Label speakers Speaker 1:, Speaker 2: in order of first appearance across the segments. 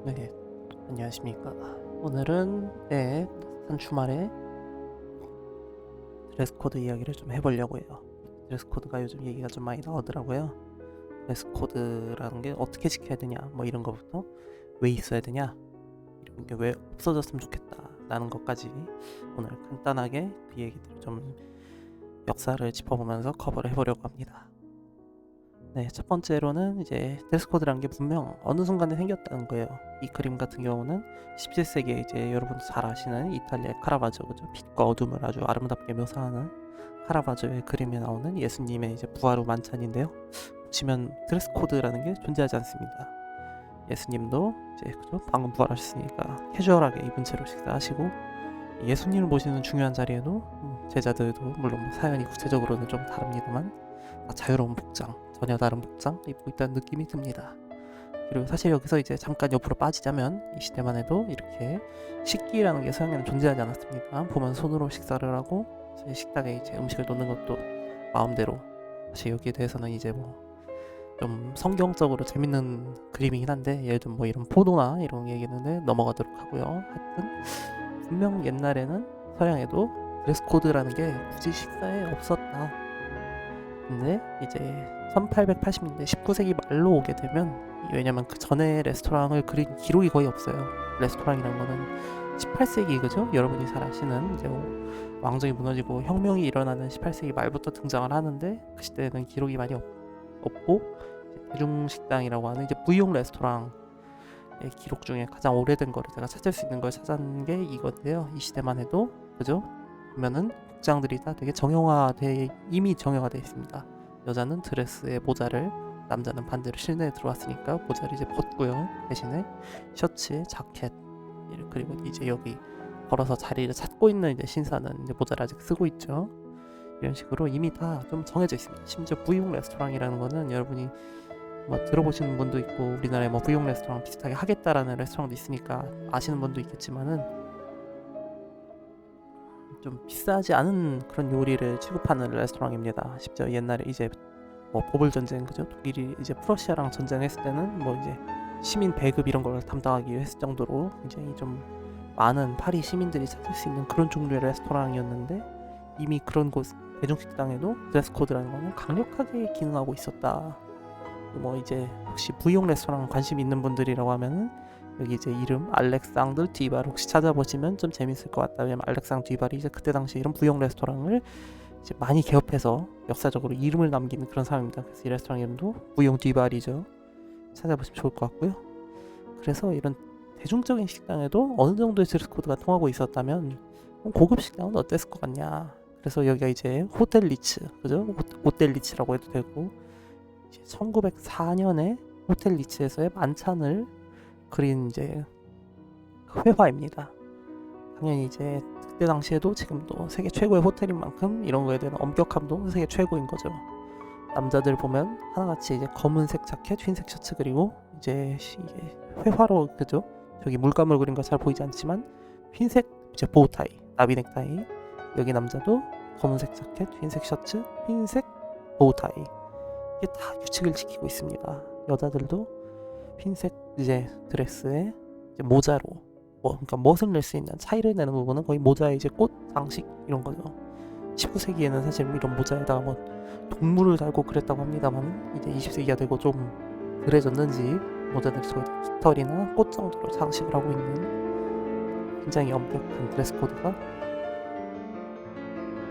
Speaker 1: 네, 안녕하십니까. 오늘은 산 주말에 드레스 코드 이야기를 좀 해보려고 해요. 드레스 코드가 요즘 얘기가 좀 많이 나오더라고요. 드레스 코드라는 게 어떻게 지켜야 되냐, 뭐 이런 거부터 왜 있어야 되냐, 이런 게 왜 없어졌으면 좋겠다 라는 것까지 오늘 간단하게 그 얘기들을 좀 역사를 짚어보면서 커버를 해보려고 합니다. 네, 첫 번째로는 이제 드레스 코드라는 게 분명 어느 순간에 생겼다는 거예요. 이 그림 같은 경우는 17세기에 이제 여러분도 잘 아시는 이탈리아의 카라바조, 그죠? 빛과 어둠을 아주 아름답게 묘사하는 카라바조의 그림에 나오는 예수님의 이제 부활후 만찬인데요. 보시면 드레스 코드라는 게 존재하지 않습니다. 예수님도 이제 그죠? 방금 부활하셨으니까 캐주얼하게 입은 채로 식사하시고, 예수님을 모시는 중요한 자리에도 제자들도 물론 뭐 사연이 구체적으로는 좀 다릅니다만 자유로운 복장, 전혀 다른 복장 입고 있다는 느낌이 듭니다. 그리고 사실 여기서 이제 잠깐 옆으로 빠지자면 이 시대만 해도 이렇게 식기라는 게 서양에는 존재하지 않았습니다. 보면 손으로 식사를 하고 식탁에 이제 음식을 놓는 것도 마음대로. 사실 여기에 대해서는 이제 뭐 좀 성경적으로 재밌는 그림이긴 한데, 예를 들면 뭐 이런 포도나 이런 얘기는 넘어가도록 하고요. 하여튼 분명 옛날에는 서양에도 드레스 코드라는 게 굳이 식사에 없었다. 근데 이제 1880년대 19세기 말로 오게 되면, 왜냐면 그 전에 레스토랑을 그린 기록이 거의 없어요. 레스토랑이란 거는 18세기, 그죠? 여러분이 잘 아시는 이제 뭐 왕정이 무너지고 혁명이 일어나는 18세기 말부터 등장을 하는데, 그 시대에는 기록이 많이 없고 대중식당이라고 하는 이제 부위용 레스토랑의 기록 중에 가장 오래된 거를 제가 찾을 수 있는 걸 찾은 게 이건데요. 이 시대만 해도 그죠? 보면은 복장들이 다 되게 이미 정형화돼 있습니다. 여자는 드레스에 모자를, 남자는 반대로 실내에 들어왔으니까 모자를 이제 벗고요. 대신에 셔츠에 자켓, 그리고 이제 여기 걸어서 자리를 찾고 있는 이제 신사는 이제 모자를 아직 쓰고 있죠. 이런 식으로 이미 다 좀 정해져 있습니다. 심지어 부위용 레스토랑이라는 거는 여러분이 뭐 들어보시는 분도 있고, 우리나라에 뭐 부위용 레스토랑 비슷하게 하겠다라는 레스토랑도 있으니까 아시는 분도 있겠지만은, 좀 비싸지 않은 그런 요리를 취급하는 레스토랑입니다. 심지어 옛날에 이제 뭐 보불 전쟁, 그죠? 독일이 이제 프러시아랑 전쟁했을 때는 뭐 이제 시민 배급 이런 걸 담당하기 했을 정도로 굉장히 좀 많은 파리 시민들이 찾을 수 있는 그런 종류의 레스토랑이었는데, 이미 그런 곳 대중식당에도 드레스 코드라는 거는 강력하게 기능하고 있었다. 뭐 이제 혹시 부위용 레스토랑 관심 있는 분들이라고 하면은 여기 이제 이름 알렉상드 뒤발 혹시 찾아보시면 좀 재밌을 것 같다. 왜냐면 알렉상드 뒤발이 이제 그때 당시 이런 부위용 레스토랑을 이제 많이 개업해서 역사적으로 이름을 남기는 그런 사람입니다. 그래서 이 레스토랑 이름도 부위용 뒤발이죠. 찾아보시면 좋을 것 같고요. 그래서 이런 대중적인 식당에도 어느 정도의 드레스 코드가 통하고 있었다면 고급 식당은 어땠을 것 같냐. 그래서 여기가 이제 호텔 리츠, 그죠? 호텔 리츠라고 해도 되고, 1904년에 호텔 리츠에서의 만찬을 그린 이제 회화입니다. 당연히 이제 그때 당시에도 지금도 세계 최고의 호텔인 만큼 이런 거에 대한 엄격함도 세계 최고인 거죠. 남자들 보면 하나같이 이제 검은색 자켓, 흰색 셔츠, 그리고 이제 이게 회화로, 그죠? 저기 물감을 그린 거 잘 보이지 않지만 흰색 이제 보우타이, 나비 넥타이. 여기 남자도 검은색 자켓, 흰색 셔츠, 흰색 보우타이. 이게 다 규칙을 지키고 있습니다. 여자들도 흰색 이제 드레스에 이제 모자로, 그러니까 멋을 낼 수 있는, 차이를 내는 부분은 거의 모자에 이제 꽃 장식 이런 거죠. 19세기에는 사실 이런 모자에다가 뭐 동물을 달고 그랬다고 합니다만, 이제 20세기가 되고 좀 그래졌는지 모자들이 거의 깃털이나 꽃 정도로 장식을 하고 있는 굉장히 엄격한 드레스 코드가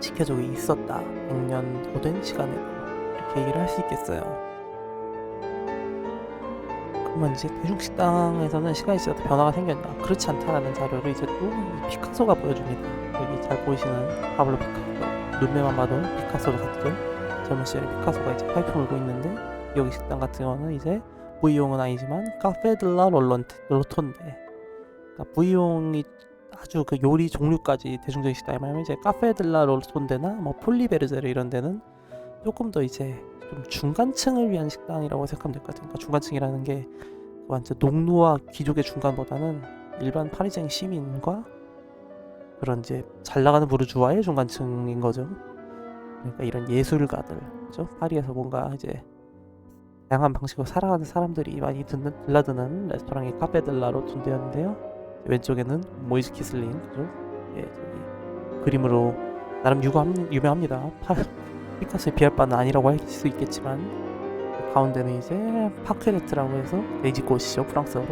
Speaker 1: 지켜지고 있었다. 100년 더 된 시간에도 이렇게 얘기를 할 수 있겠어요. 그러면 이제 대중식당에서는 시간이 지나도 변화가 생겼냐? 그렇지 않다라는 자료를 이제 또 피카소가 보여줍니다. 여기 잘 보이시는 파블로 피카소, 눈매만 봐도 피카소도 같죠? 젊은 시절에 피카소가 이제 파이프 불고 있는데, 여기 식당 같은 경우는 이제 V용은 아니지만 카페 들라 로톤데, 그러니까 V용이 아주 그 요리 종류까지 대중적인 식당에 말하면 이제 카페 들라 로톤데나 뭐 폴리베르제르 이런 데는 조금 더 이제 좀 중간층을 위한 식당이라고 생각하면 될 것 같아요. 그러니까 중간층이라는 게 완전 농노와 귀족의 중간보다는 일반 파리쟁 시민과 그런 이제 잘 나가는 부르주아의 중간층인 거죠. 그러니까 이런 예술가들, 그죠? 파리에서 뭔가 이제 다양한 방식으로 살아가는 사람들이 많이 들라드는 레스토랑이 카페델라 로툰드였는데요. 왼쪽에는 모이즈 키슬링, 그죠? 예, 저기 그림으로 나름 유명합니다. 피카소의 비할 바는 아니라고 할 수 있겠지만, 가운데는 이제 파케레트라고 해서 레지꽃이죠, 프랑스어로.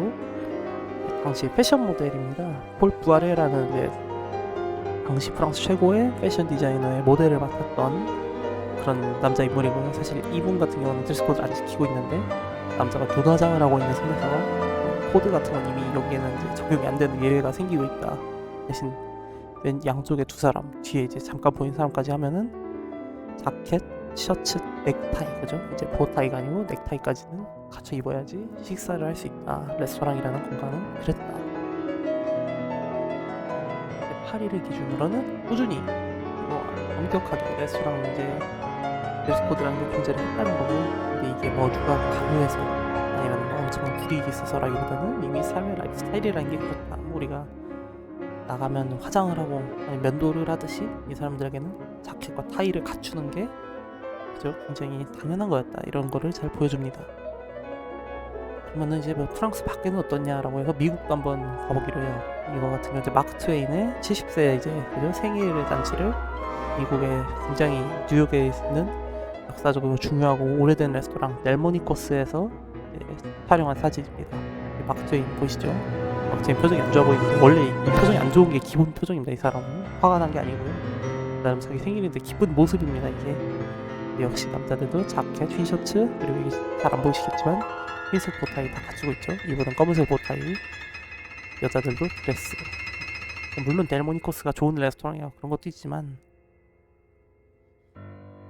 Speaker 1: 당시 패션 모델입니다. 폴 부아레라는 이제 당시 프랑스 최고의 패션 디자이너의 모델을 맡았던 그런 남자 인물이고요. 사실 이분 같은 경우는 드레스 코드를 안 지키고 있는데, 남자가 교화장을 하고 있는 속에서 코드 같은 건 이미 여기에는 이제 적용이 안 되는 예외가 생기고 있다. 대신 왼 양쪽에 두 사람, 뒤에 이제 잠깐 보이는 사람까지 하면은 자켓, 셔츠, 넥타이, 그죠? 이제 보타이가 아니고 넥타이까지는 갖춰 입어야지 식사를 할 수 있다. 레스토랑이라는 공간은 그랬다. 파리를 기준으로는 꾸준히 엄격하게 레스토랑 이제 드레스 코드라는 게 존재를 했다는 거고, 근데 이게 뭐 누가 강요해서 아니면 뭐 엄청난 불이익이 있어서라기보다는 이미 삶의 라이프 스타일이라는 게 그렇다. 우리가 나가면 화장을 하고 아니면 면도를 하듯이 이 사람들에게는 자켓과 타이를 갖추는 게 그죠? 굉장히 당연한 거였다. 이런 거를 잘 보여줍니다. 그러면은 이제 뭐 프랑스 밖에는 어떠냐라고 해서 미국도 한번 가보기로 해요. 이거 같은 경우 이제 마크 트웨인의 70세 이제 그죠? 생일 잔치를 미국의 굉장히 뉴욕에 있는 역사적으로 중요하고 오래된 레스토랑 넬모니코스에서 촬영한 사진입니다. 마크 트웨인 보이시죠? 마크 트웨인 표정이 안 좋아 보이는데 원래 이 표정이 안 좋은 게 기본 표정입니다. 이 사람은 화가 난 게 아니고요. 그다음 자기 생일인데 기쁜 모습입니다. 이게 역시 남자들도 자켓, 티셔츠, 그리고 이게 잘 안 보이시겠지만 흰색 보타이 다 갖추고 있죠. 이분은 검은색 보타이, 여자들도 드레스. 물론 넬모니코스가 좋은 레스토랑이야 그런 것도 있지만,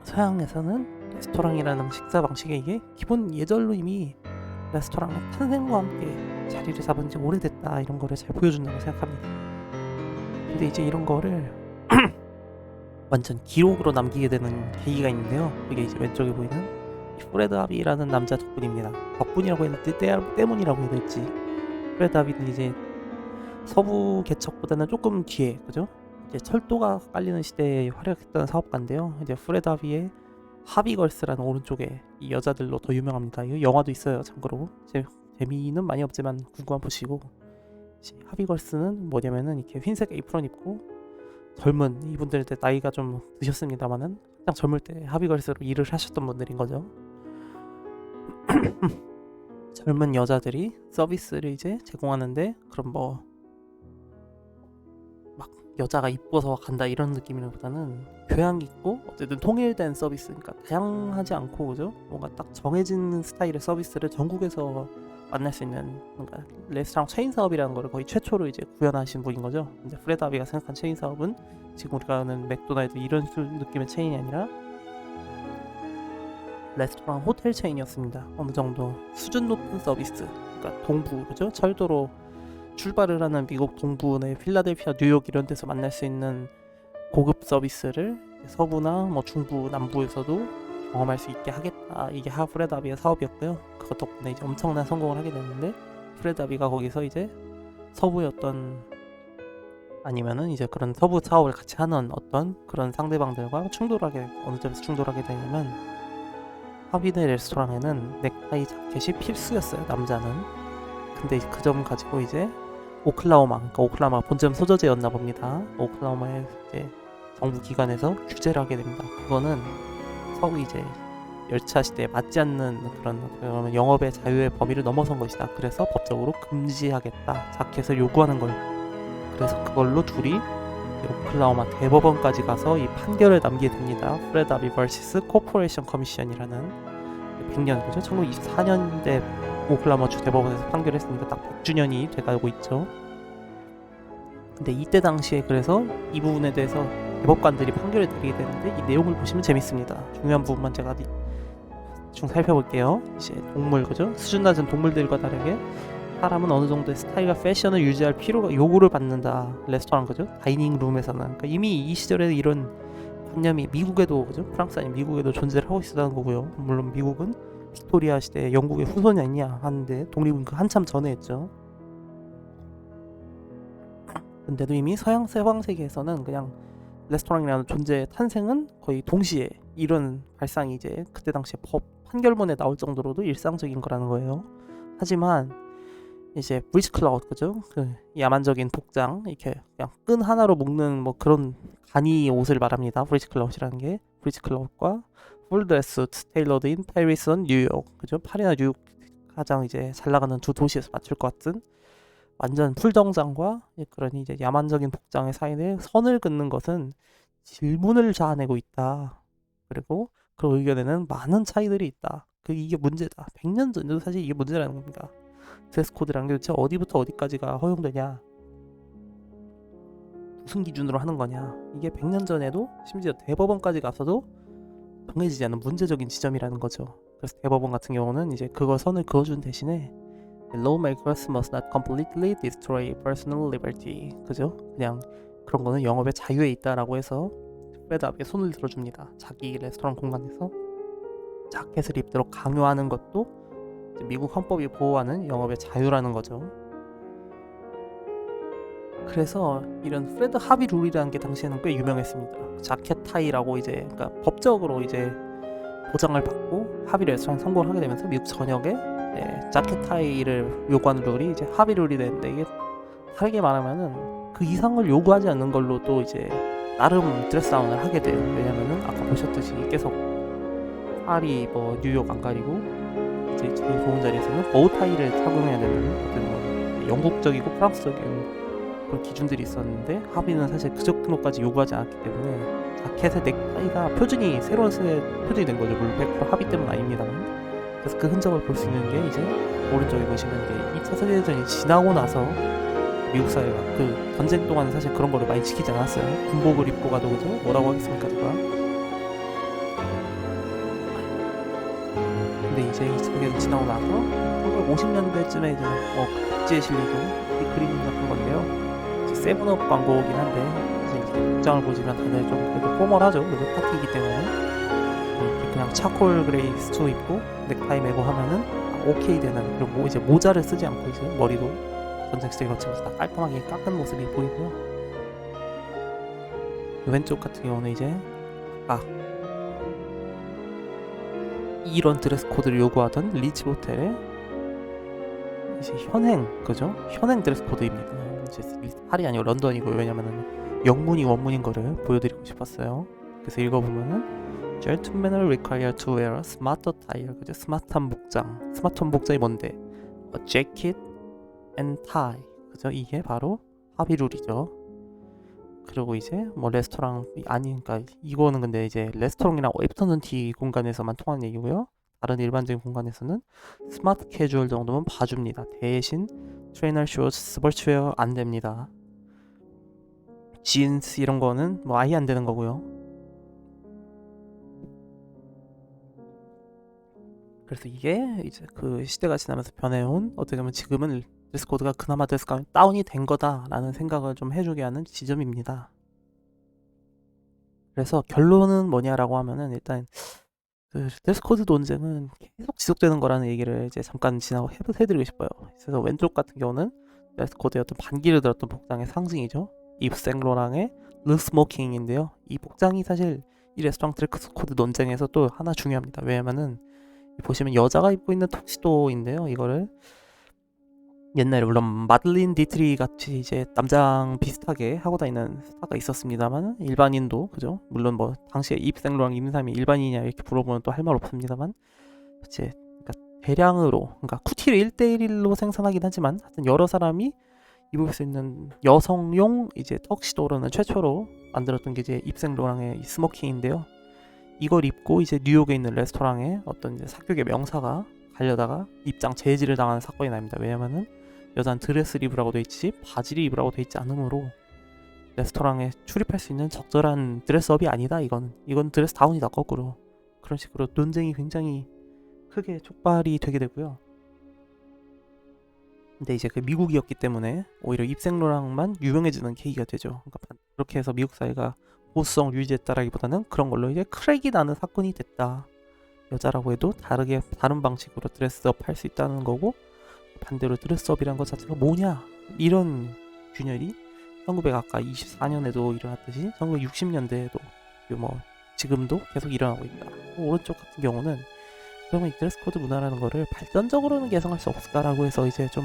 Speaker 1: 서양에서는 레스토랑이라는 식사 방식에 이게 기본 예절로 이미 레스토랑의 탄생과 함께 자리를 잡은 지 오래됐다, 이런 거를 잘 보여준다고 생각합니다. 근데 이제 이런 거를 완전 기록으로 남기게 되는 계기가 있는데요. 그게 이제 왼쪽에 보이는 프레드 하비라는 남자 덕분입니다. 덕분이라고 했는데 때문이라고 해야 될지. 프레드 하비는 이제 서부 개척보다는 조금 뒤에, 그죠? 이제 철도가 깔리는 시대에 활약했던 사업가인데요. 이제 프레드 하비의 하비걸스라는 오른쪽에 이 여자들로 더 유명합니다. 이거 영화도 있어요, 참고로. 재미는 많이 없지만 궁금한 보시고. 하비걸스는 뭐냐면은 이렇게 흰색 에이프런 입고 젊은 이분들 때 나이가 좀 드셨습니다만은 가장 젊을 때 하비걸스로 일을 하셨던 분들인 거죠. 젊은 여자들이 서비스를 이제 제공하는데, 그럼 뭐 막 여자가 이뻐서 간다 이런 느낌이라보다는 교양 있고 어쨌든 통일된 서비스, 그러니까 다양하지 않고, 그죠? 뭔가 딱 정해진 스타일의 서비스를 전국에서 만날 수 있는, 그러니까 레스토랑 체인 사업이라는 거를 거의 최초로 이제 구현하신 분인 거죠. 이제 프레드 하비가 생각한 체인 사업은 지금 우리가 아는 맥도날드 이런 느낌의 체인이 아니라 레스토랑 호텔 체인이었습니다. 어느 정도 수준 높은 서비스, 그러니까 동부, 그죠? 철도로 출발을 하는 미국 동부의 필라델피아, 뉴욕 이런 데서 만날 수 있는 고급 서비스를 서부나 뭐 중부, 남부에서도 경험할 수 있게 하겠다. 이게 프레드 하비의 사업이었고요. 그것 덕분에 이제 엄청난 성공을 하게 됐는데, 프레드 하비가 거기서 이제 서부의 어떤, 아니면은 이제 그런 서부 사업을 같이 하는 어떤 그런 상대방들과 어느 점에서 충돌하게 되냐면, 하비네 레스토랑에는 넥타이 자켓이 필수였어요, 남자는. 근데 그 점 가지고 이제 그러니까 오클라호마 본점 소저제였나 봅니다. 오클라호마의 이제 정부 기관에서 규제를 하게 됩니다. 그거는 서구 이제 열차 시대에 맞지 않는 그런 영업의 자유의 범위를 넘어선 것이다. 그래서 법적으로 금지하겠다, 자켓을 요구하는 걸. 그래서 그걸로 둘이 오클라호마 대법원까지 가서 이 판결을 남기게 됩니다. 프레드 하비 vs 코퍼레이션 커미션이라는 100년, 그죠? 1924년대 오클라호마 주 대법원에서 판결했으니까 딱 100주년이 돼가고 있죠. 근데 이때 당시에 그래서 이 부분에 대해서 대법관들이 판결을 내리게 되는데, 이 내용을 보시면 재밌습니다. 중요한 부분만 제가 좀 살펴볼게요. 이제 동물, 그죠? 수준 낮은 동물들과 다르게 사람은 어느 정도의 스타일과 패션을 유지할 요구를 받는다. 레스토랑, 그죠? 다이닝 룸에서는. 그러니까 이미 이 시절에 이런 관념이 미국에도, 그죠? 프랑스 아닌 미국에도 존재를 하고 있었다는 거고요. 물론 미국은 빅토리아 시대 영국의 후손이 아니냐 하는데, 독립은 그 한참 전에 했죠. 근데도 이미 서방 세계에서는 그냥 레스토랑이라는 존재의 탄생은 거의 동시에 이런 발상이 이제 그때 당시에 판결문에 나올 정도로도 일상적인 거라는 거예요. 하지만 이제 브리지 클라우드, 그죠? 그 야만적인 복장, 이렇게 그냥 끈 하나로 묶는 뭐 그런 간이 옷을 말합니다. 브리지 클라우드라는 게. 브리지 클라우드과 풀 드레스 수트 테일러드 인 페리스 온 뉴욕, 그죠? 파리나 뉴욕 가장 이제 잘 나가는 두 도시에서 맞출 것 같은 완전 풀 정장과 그런 이제 야만적인 복장의 사이에 선을 긋는 것은 질문을 자아내고 있다. 그리고 그 의견에는 많은 차이들이 있다. 이게 문제다. 100년 전에도 사실 이게 문제라는 겁니다. 드레스 코드라는 게 도대체 어디부터 어디까지가 허용되냐, 무슨 기준으로 하는 거냐, 이게 100년 전에도 심지어 대법원까지 가서도 정해지지 않은 문제적인 지점이라는 거죠. 그래서 대법원 같은 경우는 이제 그거 선을 그어준 대신에 lawmakers must not completely destroy personal liberty, 그죠? 그냥 그런 거는 영업의 자유에 있다라고 해서 프레드 앞에 손을 들어줍니다. 자기 레스토랑 공간에서 자켓을 입도록 강요하는 것도 미국 헌법이 보호하는 영업의 자유라는 거죠. 그래서 이런 프레드 하비 룰이라는 게 당시에는 꽤 유명했습니다. 자켓 타이라고 이제 그러니까 법적으로 이제 보장을 받고 하비 레스토랑 성공을 하게 되면서 미국 전역에 자켓 타이를 요구하는 룰이 이제 하비 룰이 되는데, 이게 다르게 말하면은 그 이상을 요구하지 않는 걸로 또 이제 나름 드레스 다운을 하게 돼요. 왜냐면은 아까 보셨듯이 계속 파리 뭐 뉴욕 안 가리고 이제 제일 좋은 자리에서는 보우타이를 착용해야 되는 어떤 뭐 영국적이고 프랑스적인 그런 기준들이 있었는데, 하비는 사실 그 정도까지 요구하지 않았기 때문에 자켓의 넥타이가 표준이 새로운 표준이 된 거죠. 물론 100% 하비 때문은 아닙니다만. 그래서 그 흔적을 볼 수 있는 게 이제 오른쪽에 보시면 게 2차 세계대전이 지나고 나서 미국 사회가 그 전쟁 동안 사실 그런 거를 많이 지키지 않았어요. 군복을 입고 가도, 그죠? 뭐라고 하겠습니까, 누가? 근데 이제 2차 세계대전 지나고 나서 1950년대쯤에 이제 뭐 국제에 실리던 이 그림 같은 건데요. 이제 세븐업 광고긴 한데 이제 복장을 보시면 다들 좀 그래도 포멀하죠. 그래도 파티이기 때문에. 그냥 차콜 그레이 수트 입고 넥타이 메고 하면은 오케이 되는, 그리고 이제 모자를 쓰지 않고 이제 머리도 전쟁 시대에 거치면서 다 깔끔하게 깎은 모습이 보이고요. 왼쪽 같은 경우는 이제 이런 드레스 코드를 요구하던 리치 호텔의 이제 현행, 그죠? 현행 드레스 코드입니다. 이제 파리 아니고 런던이고, 왜냐면은 영문이 원문인 거를 보여드리고 싶었어요. 그래서 읽어보면은 Gentlemen are required to wear a smart attire, 그죠? 스마트한 복장. 스마트한 복장이 뭔데? A jacket and tie, 그죠? 이게 바로 하비 룰이죠. 그리고 이제 뭐 레스토랑 그러니까 이거는 근데 이제 레스토랑이나 애프터눈 티 공간에서만 통하는 얘기고요. 다른 일반적인 공간에서는 스마트 캐주얼 정도면 봐줍니다. 대신 트레이너 슈즈, 스포츠웨어 안 됩니다. 진스 이런 거는 뭐 아예 안 되는 거고요. 그래서 이게 이제 그 시대가 지나면서 변해온, 어떻게 보면 지금은 드레스 코드가 그나마 드레스 코드가 다운이 된 거다라는 생각을 좀 해주게 하는 지점입니다. 그래서 결론은 뭐냐라고 하면은 일단 그 드레스 코드 논쟁은 계속 지속되는 거라는 얘기를 이제 잠깐 지나고 해드리고 싶어요. 그래서 왼쪽 같은 경우는 드레스 코드의 어떤 반기를 들었던 복장의 상징이죠. 이브 생로랑의 르 스모킹인데요. 이 복장이 사실 이 레스토랑 드레스 코드 논쟁에서 또 하나 중요합니다. 왜냐면은 보시면 여자가 입고 있는 턱시도인데요. 이거를 옛날에 물론 마들린 디트리 같이 이제 남장 비슷하게 하고 다니는 스타가 있었습니다만, 일반인도, 그죠? 물론 뭐 당시에 이브 생로랑 입는 사람이 일반인이냐 이렇게 물어보면 또 할 말 없습니다만, 이제 그러니까 대량으로, 그러니까 쿠티를 1대1로 생산하긴 하지만 하여튼 여러 사람이 입을 수 있는 여성용 이제 턱시도로는 최초로 만들었던 게 이제 이브 생로랑의 스모킹인데요. 이걸 입고 이제 뉴욕에 있는 레스토랑에 어떤 이제 사격의 명사가 가려다가 입장 제지를 당하는 사건이 납니다. 왜냐면은 여자는 드레스를 입으라고 돼 있지 바지를 입으라고 돼 있지 않으므로 레스토랑에 출입할 수 있는 적절한 드레스업이 아니다. 이건 드레스 다운이다, 거꾸로. 그런 식으로 논쟁이 굉장히 크게 촉발이 되게 되고요. 근데 이제 그 미국이었기 때문에 오히려 입생로랑만 유명해지는 계기가 되죠. 그러니까 그렇게 해서 미국 사회가 보수성을 유지했다라기보다는 그런 걸로 이제 크랙이 나는 사건이 됐다. 여자라고 해도 다른 방식으로 드레스업 할 수 있다는 거고, 반대로 드레스업이란 것 자체가 뭐냐, 이런 균열이 1924년에도 일어났듯이 1960년대에도 뭐 지금도 계속 일어나고 있다. 오른쪽 같은 경우는 그러면 이 드레스 코드 문화라는 거를 발전적으로는 개선할 수 없을까라고 해서 이제 좀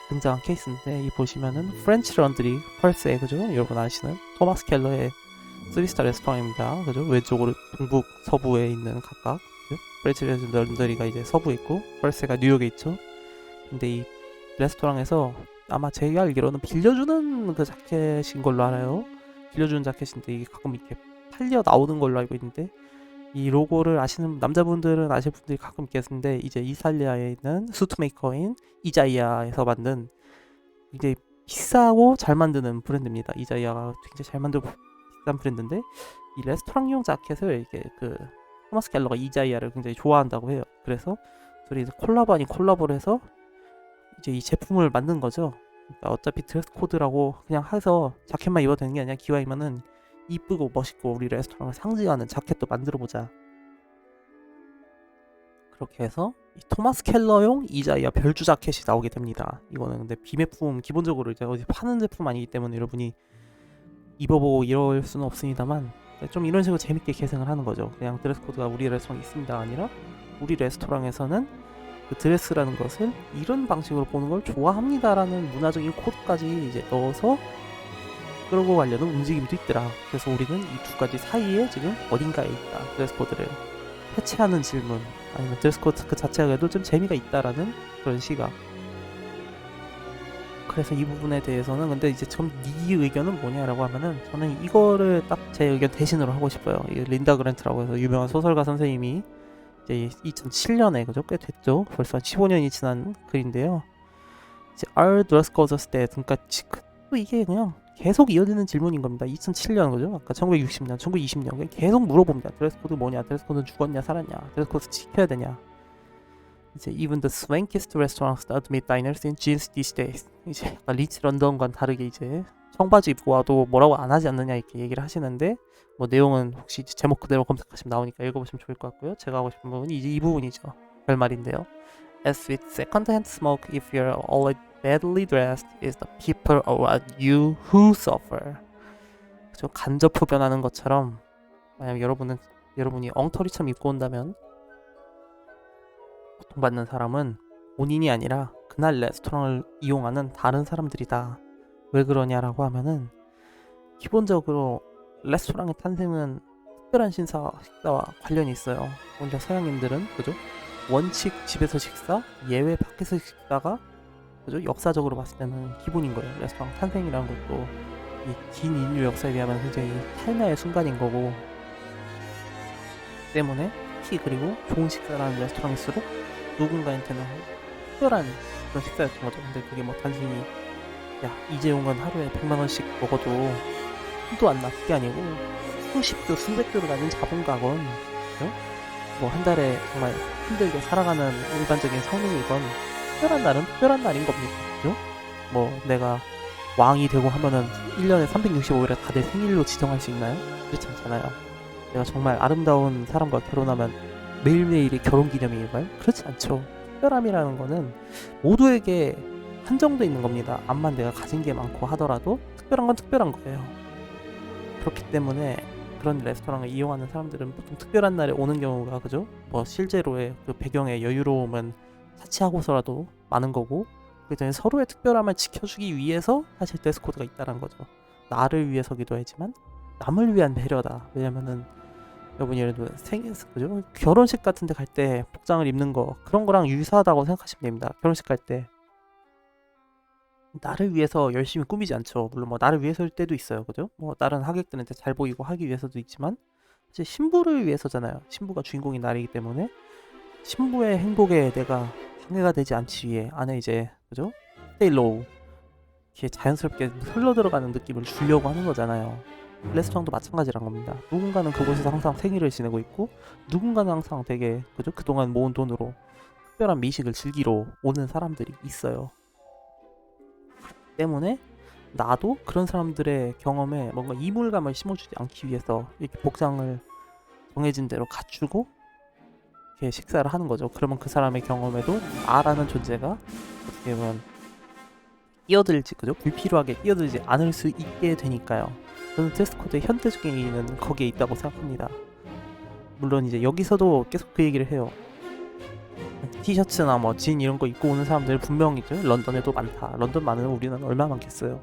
Speaker 1: 등장한 케이스인데, 이 보시면은 프렌치 런드리 펄스에, 그죠? 여러분 아시는 토마스 켈러의 3스타 레스토랑입니다. 그죠? 왼쪽으로 동북 서부에 있는 각각, 그죠? 프렌치 런드리가 이제 서부에 있고 펄스가 뉴욕에 있죠. 근데 이 레스토랑에서 아마 제가 알기로는 빌려주는 그 자켓인 걸로 알아요. 빌려주는 자켓인데 이게 가끔 이렇게 팔려 나오는 걸로 알고 있는데, 이 로고를 아시는 남자분들은 아실 분들이 가끔 있겠는데, 이제 이탈리아에 있는 수트 메이커인 이자이아에서 만든 굉장히 비싸고 잘 만드는 브랜드입니다. 이자이아가 굉장히 잘 만들고 비싼 브랜드인데, 이 레스토랑용 자켓을 이게 그 토마스 갤러가 이자이아를 굉장히 좋아한다고 해요. 그래서 둘이 이제 콜라보 아닌 콜라보를 해서 이제 이 제품을 만든 거죠. 그러니까 어차피 드레스 코드라고 그냥 해서 자켓만 입어도 되는 게 아니라 기왕이면은 이쁘고 멋있고 우리 레스토랑을 상징하는 자켓도 만들어보자. 그렇게 해서 이 토마스 켈러용 이자이아 별주 자켓이 나오게 됩니다. 이거는 근데 비매품, 기본적으로 이제 어디 파는 제품 아니기 때문에 여러분이 입어보고 이럴 수는 없습니다만, 좀 이런 식으로 재밌게 계승을 하는 거죠. 그냥 드레스 코드가 우리 레스토랑에 있습니다 아니라, 우리 레스토랑에서는 그 드레스라는 것을 이런 방식으로 보는 걸 좋아합니다라는 문화적인 코드까지 이제 넣어서 끌고 가려는 움직임도 있더라. 그래서 우리는 이 두 가지 사이에 지금 어딘가에 있다. 드레스 코드를 해체하는 질문, 아니면 드레스 코드 그 자체가 그래도 좀 재미가 있다라는 그런 시각. 그래서 이 부분에 대해서는 근데 이제 좀 네 의견은 뭐냐라고 하면은, 저는 이거를 딱 제 의견 대신으로 하고 싶어요. 이 린다 그랜트라고 해서 유명한 소설가 선생님이 이제 2007년에, 그죠? 꽤 됐죠. 벌써 15년이 지난 글인데요. 이제 Are dress codes dead? 그러니까 또 이게 그냥 계속 이어지는 질문인 겁니다. 2007년, 그죠? 아까 1960년, 1920년 계속 물어봅니다. 드레스 코드 뭐냐? 드레스 코드는 죽었냐, 살았냐? 드레스 코드 지켜야 되냐? 이제 even the swankiest restaurants admit diners in jeans these days. 이제 리치 런던과는 다르게 이제 청바지 입고 와도 뭐라고 안 하지 않느냐 이렇게 얘기를 하시는데, 뭐 내용은 혹시 제목 그대로 검색하시면 나오니까 읽어보시면 좋을 것 같고요. 제가 하고 싶은 부분이 이제 이 부분이죠. 별말인데요. As with second-hand smoke, if you're already badly dressed, it's the people around you who suffer. 좀 간접 흡연하는 것처럼, 만약 여러분이 엉터리처럼 입고 온다면 고통받는 사람은 본인이 아니라 그날 레스토랑을 이용하는 다른 사람들이다. 왜 그러냐라고 하면은, 기본적으로 레스토랑의 탄생은 특별한 식사와 관련이 있어요. 원래 서양인들은, 그죠? 원칙 집에서 식사, 예외 밖에서 식사가, 그죠? 역사적으로 봤을 때는 기본인 거예요. 레스토랑 탄생이라는 것도 이 긴 인류 역사에 비하면 굉장히 탈나의 순간인 거고, 때문에 특히 그리고 좋은 식사라는 레스토랑일수록 누군가한테는 특별한 그런 식사였던 거죠. 근데 그게 뭐 단순히 야 이재용은 하루에 100만원씩 먹어도 한도 안 나, 그게 아니고 수십 조 수백 조를 가진 자본가건, 뭐 한 달에 정말 힘들게 살아가는 일반적인 성인이건 특별한 날은 특별한 날인 겁니다. 그죠? 뭐 내가 왕이 되고 하면은 1년에 365일에 다들 생일로 지정할 수 있나요? 그렇지 않잖아요. 내가 정말 아름다운 사람과 결혼하면 매일매일이 결혼기념일인가요? 그렇지 않죠. 특별함이라는 거는 모두에게 한정돼 있는 겁니다. 암만 내가 가진 게 많고 하더라도 특별한 건 특별한 거예요. 그렇기 때문에 그런 레스토랑을 이용하는 사람들은 보통 특별한 날에 오는 경우가, 그죠? 뭐 실제로의 그 배경의 여유로움은 차치하고서라도 많은 거고, 그때문에 서로의 특별함을 지켜주기 위해서 사실 드레스 코드가 있다는 거죠. 나를 위해서기도 하지만 남을 위한 배려다. 왜냐면은 여러분이 예를 들어 생일, 그죠? 결혼식 같은 데 갈 때 복장을 입는 거, 그런 거랑 유사하다고 생각하시면 됩니다. 결혼식 갈 때 나를 위해서 열심히 꾸미지 않죠. 물론 뭐 나를 위해서일 때도 있어요. 그죠? 뭐 다른 하객들한테 잘 보이고 하기 위해서도 있지만, 사실 신부를 위해서잖아요. 신부가 주인공인 날이기 때문에 신부의 행복에 내가 방해가 되지 않기 위해 안에 이제, 그죠? stay low, 이렇게 자연스럽게 흘러 들어가는 느낌을 주려고 하는 거잖아요. 레스토랑도 마찬가지란 겁니다. 누군가는 그곳에서 항상 생일을 지내고 있고, 누군가는 항상 되게, 그죠? 그동안 모은 돈으로 특별한 미식을 즐기러 오는 사람들이 있어요. 때문에 나도 그런 사람들의 경험에 뭔가 이물감을 심어주지 않기 위해서 이렇게 복장을 정해진 대로 갖추고 이렇게 식사를 하는 거죠. 그러면 그 사람의 경험에도 나라는 존재가 어떻게 보면 끼어들지, 그죠? 불필요하게 끼어들지 않을 수 있게 되니까요. 저는 드레스 코드의 현대적인 의미는 거기에 있다고 생각합니다. 물론 이제 여기서도 계속 그 얘기를 해요. 티셔츠나 뭐 진 이런 거 입고 오는 사람들 분명히 있죠. 런던에도 많다. 런던 많으면 우리는 얼마나 많겠어요.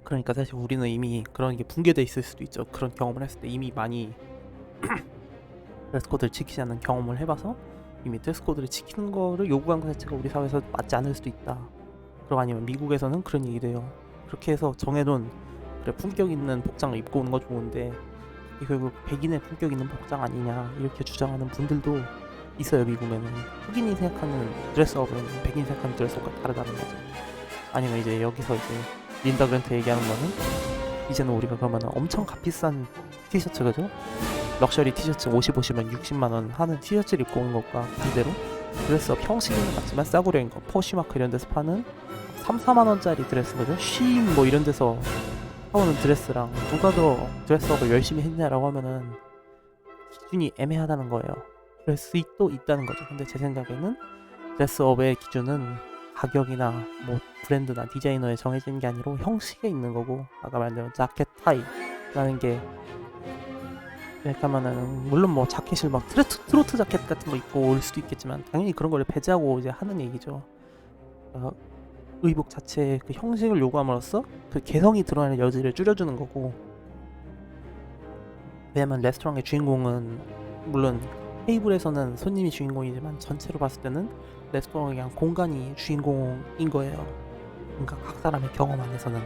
Speaker 1: 그러니까 사실 우리는 이미 그런 게 붕괴돼 있을 수도 있죠. 그런 경험을 했을 때 이미 많이 드레스 코드를 지키지 않는 경험을 해봐서 이미 드레스 코드를 지키는 거를 요구한 것 자체가 우리 사회에서 맞지 않을 수도 있다. 그리고 아니면 미국에서는 그런 얘기도 해요. 그렇게 해서 정해놓은 그래 품격 있는 복장을 입고 오는 거 좋은데 이게 결국 백인의 품격 있는 복장 아니냐 이렇게 주장하는 분들도 있어요. 미국에는 흑인이 생각하는 드레스업은 백인이 생각하는 드레스업과 다르다는 거죠. 아니면 이제 여기서 이제 린다 그랜트 얘기하는 거는 이제는 우리가 그러면 엄청 값비싼 티셔츠 그죠? 럭셔리 티셔츠 50이면 60만원 하는 티셔츠를 입고 오는 것과 반대로 드레스업 형식은 같지만 싸구려인 거 포시마크 이런 데서 파는 3, 4만원짜리 드레스 그죠? 쉬인 뭐 이런 데서 사오는 드레스랑 누가 더 드레스업을 열심히 했냐라고 하면은 기준이 애매하다는 거예요. 그럴 수도 있다는 거죠. 근데 제 생각에는 드레스업의 기준은 가격이나 뭐 브랜드나 디자이너에 정해진 게 아니라 형식에 있는 거고 아까 말한 자켓 타이라는 게 이렇게 하면은 물론 뭐 자켓을 막 트로트 자켓 같은 거 입고 올 수도 있겠지만 당연히 그런 걸 배제하고 이제 하는 얘기죠. 의복 자체의 그 형식을 요구함으로써 그 개성이 드러나는 여지를 줄여주는 거고 왜냐면 레스토랑의 주인공은 물론 테이블에서는 손님이 주인공이지만 전체로 봤을 때는 레스토랑의 그냥 공간이 주인공인 거예요. 그러니까 각 사람의 경험 안에서는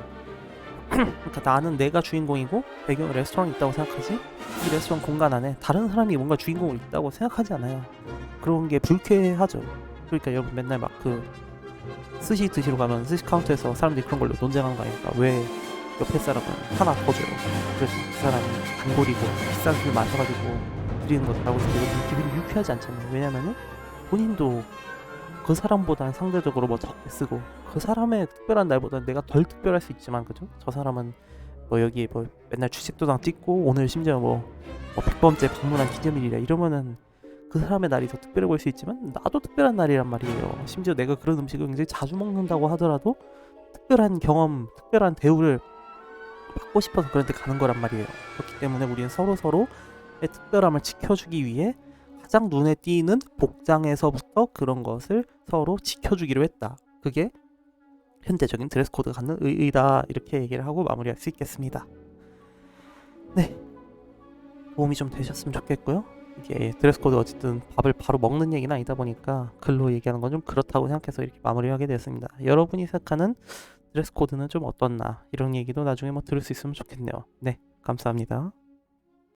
Speaker 1: 그러니까 나는 내가 주인공이고 배경에 레스토랑이 있다고 생각하지 이 레스토랑 공간 안에 다른 사람이 뭔가 주인공이 있다고 생각하지 않아요. 그런 게 불쾌하죠. 그러니까 여러분 맨날 막 그 스시 드시러 가면 스시 카운터에서 사람들이 그런 걸로 논쟁하는 거 아닙니까? 왜 옆에 사람은 하나 더 줘요. 그래서 그 사람이 단골이고 비싼 술 마셔가지고 드리는 것이라고 해서 이거 기분이 유쾌하지 않잖아요. 왜냐면은 본인도 그 사람보다는 상대적으로 뭐 적게 쓰고 그 사람의 특별한 날보다 내가 덜 특별할 수 있지만 그죠? 저 사람은 뭐 여기 뭐 맨날 출석도장 찍고 오늘 심지어 뭐 100번째 방문한 기념일이라 이러면은 그 사람의 날이 더 특별해 보일 수 있지만 나도 특별한 날이란 말이에요. 심지어 내가 그런 음식을 굉장히 자주 먹는다고 하더라도 특별한 경험, 특별한 대우를 받고 싶어서 그런 데 가는 거란 말이에요. 그렇기 때문에 우리는 서로의 특별함을 지켜주기 위해 가장 눈에 띄는 복장에서부터 그런 것을 서로 지켜주기로 했다. 그게 현대적인 드레스 코드가 갖는 의의다. 이렇게 얘기를 하고 마무리할 수 있겠습니다. 네, 도움이 좀 되셨으면 좋겠고요. 이게 드레스 코드 어쨌든 밥을 바로 먹는 얘기는 아니다 보니까 글로 얘기하는 건 좀 그렇다고 생각해서 이렇게 마무리하게 되었습니다. 여러분이 생각하는 드레스 코드는 좀 어떻나 이런 얘기도 나중에 뭐 들을 수 있으면 좋겠네요. 네, 감사합니다.